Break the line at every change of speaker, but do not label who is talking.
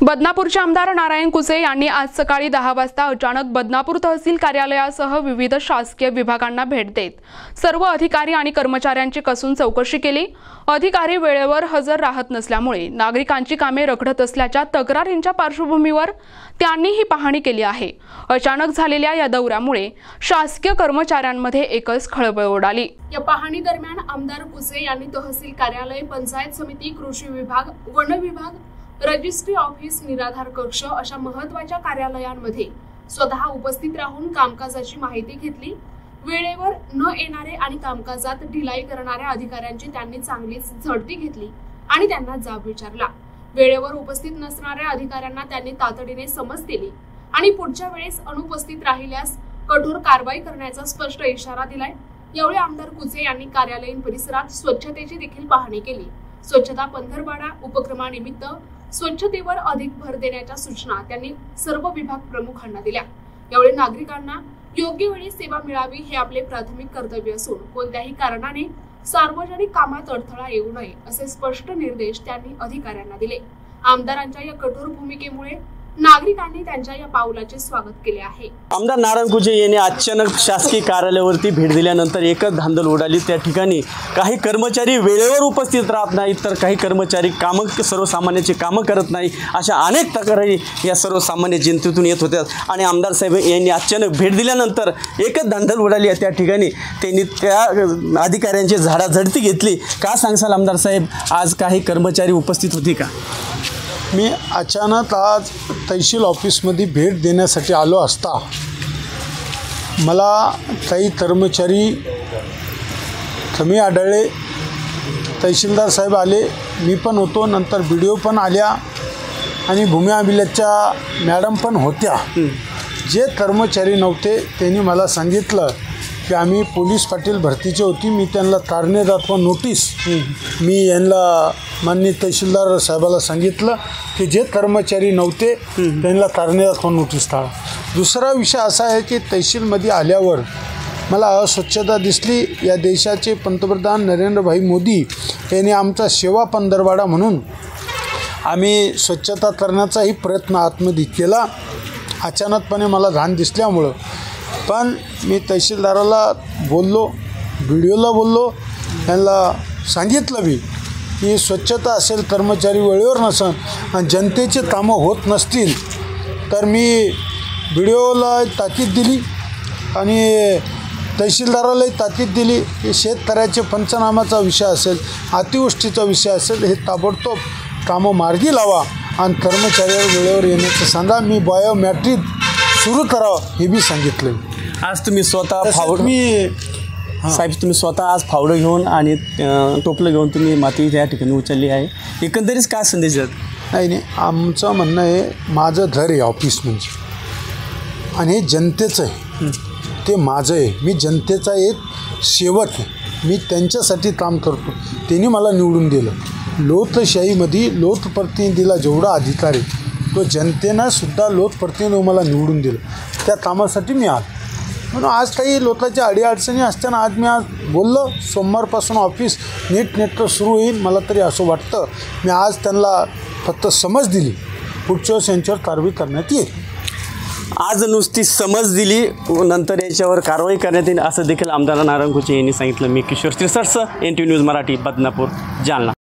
बदनापूरचे आमदार नारायण कुसे यांनी आज सकाळी 10 वाजता अचानक बदनापूर तहसील कार्यालयासह विविध शासकीय विभागांना भेट देत सर्व अधिकारी आणि कर्मचाऱ्यांची कसून चौकशी केली। अधिकारी वेळेवर हजर राहत नसल्यामुळे नागरिकांची कामे रखडत असल्याच्या तक्रारींच्या पार्श्वभूमीवर त्यांनी ही पाहणी केली आहे। अचानक झालेल्या या दौऱ्यामुळे शासकीय कर्मचाऱ्यांमध्ये एकच खळबळ उडाली।
या पाहणी दरम्यान आमदार कुसे यांनी तहसील कार्यालय, पंचायत समिती, कृषी विभाग, वन विभाग, रजिस्ट्री ऑफिस, निराधार कक्ष अशा महत्त्वाच्या कार्यालयांमध्ये स्वतः उपस्थित राहून कामकाजाची माहिती घेतली। वेळेवर न येणारे आणि कामकाजात ढिलाई करणाऱ्या अधिकाऱ्यांची त्यांनी चांगलीच झडती घेतली आणि त्यांना जाब विचारला। वेळेवर उपस्थित नसणाऱ्या अधिकाऱ्यांना त्यांनी तातडीने समज दिली आणि पुढच्या वेळेस अनुपस्थित राहिल्यास कठोर कारवाई करण्याचा स्पष्ट इशारा दिलाय। यावेळी आमदार कुसे यांनी कार्यालयीन परिसरात स्वच्छतेची देखील पाहणी केली। स्वच्छता पंधरवडा उपक्रमानिमित्त स्वच्छतेवर अधिक भर देण्याच्या सूचना त्यांनी सर्व विभाग प्रमुखांना दिल्या। यावेळी नागरिकांना योग्य वेळी सेवा मिळावी हे आपले प्राथमिक कर्तव्य असून कोणत्याही कारणाने सार्वजनिक कामात अडथळा येऊ नये असे स्पष्ट निर्देश त्यांनी अधिकाऱ्यांना दिले। आमदारांच्या या कठोर भूमिकेमुळे नागरिकांनी त्यांच्या या पावलाचे स्वागत केले आहे।
आमदार नारायण कुसे यांनी अचानक शासकीय कार्यालयावरती भेट दिल्यानंतर एकच धांदल उडाली। त्या ठिकाणी काही कर्मचारी वेळेवर उपस्थित राहत नाहीत, तर काही कर्मचारी सर्वसामान्यांची कामं करत नाही, अशा अनेक तक्रारी या सर्वसामान्य जनतेतून येत होत्या। आणि आमदार साहेब यांनी अचानक भेट दिल्यानंतर एकच धांदल उडाली। त्या ठिकाणी त्यांनी त्या अधिकाऱ्यांची झाडाझडती घेतली। का सांगसाल आमदार साहेब, आज काही कर्मचारी उपस्थित होती का?
मी अचानक आज तहसील ऑफिसमध्ये भेट देण्यासाठी आलो असता मला काही कर्मचारी कमी आढळले। तहसीलदार साहेब आले, मी पण होतो, नंतर BDO पण आल्या आणि भूमी अभिलेखच्या मॅडम पण होत्या। जे कर्मचारी नव्हते त्यांनी मला सांगितलं की आम्ही पोलीस पाटील भरतीचे होती, मी त्यांना कारणे दाखवा नोटीस मी यांना माननीय तहसीलदार साहेबाला सांगितलं की जे कर्मचारी नव्हते त्यांना कारणे दाखवा नोटीस काढा। दुसरा विषय असा आहे की तहसीलमध्ये आल्यावर मला अस्वच्छता दिसली। या देशाचे पंतप्रधान नरेंद्रभाई मोदी यांनी आमचा सेवा पंधरवडा म्हणून आम्ही स्वच्छता करण्याचाही प्रयत्न आतमध्ये केला। अचानकपणे मला घाण दिसल्यामुळं पण मी तहसीलदाराला बोललो, BDOला बोललो, त्यांना सांगितलं बी की स्वच्छता असेल, कर्मचारी वेळेवर नसेल आणि जनतेचे कामं होत नसतील तर मी BDOला ताकीद दिली आणि तहसीलदारालाही ताकीद दिली की शेतकऱ्याचे पंचनामाचा विषय असेल, अतिवृष्टीचा विषय असेल, हे ताबडतोब कामं मार्गी लावा आणि कर्मचाऱ्यावर वेळेवर येण्याचं सांगा। मी बायोमॅट्रिक सुरू करावं हे बी सांगितलं।
आज तुम्ही स्वतः साहेब तुम्ही स्वतः आज फावडं घेऊन आणि टोपलं घेऊन तुम्ही माती या ठिकाणी उचलली आहे। एकंदरीत काय संदेश द्याल?
नाही, आमचं म्हणणं आहे माझं घर आहे ऑफिस म्हणजे, आणि हे जनतेचं आहे, ते माझं आहे। मी जनतेचा एक सेवक आहे, मी त्यांच्यासाठी काम करतो। त्यांनी मला निवडून दिलं। लोकशाहीमध्ये लोकप्रतिनिधीला जेवढा अधिकार आहे तो जनतेनं सुद्धा लोकप्रतिनिधी मला निवडून दिलं, त्या कामासाठी मी आलो। म्हणून आज काही लोकांच्या अडीअडचणी असताना आज मी बोललो सोमवारपासून ऑफिस नीटनेटकं सुरू होईल, मला तरी असं वाटतं। मी आज त्यांना फक्त समज दिली, पुढच्या वेळेस यांच्यावर कारवाई करण्यात येईल।
आज नुसती समज दिली, नंतर याच्यावर कारवाई करण्यात येईल असं देखील आमदार नारायण कुसे यांनी सांगितलं। मी किशोर सिरसाट, NTV न्यूज मराठी, बदनापूर, जालना।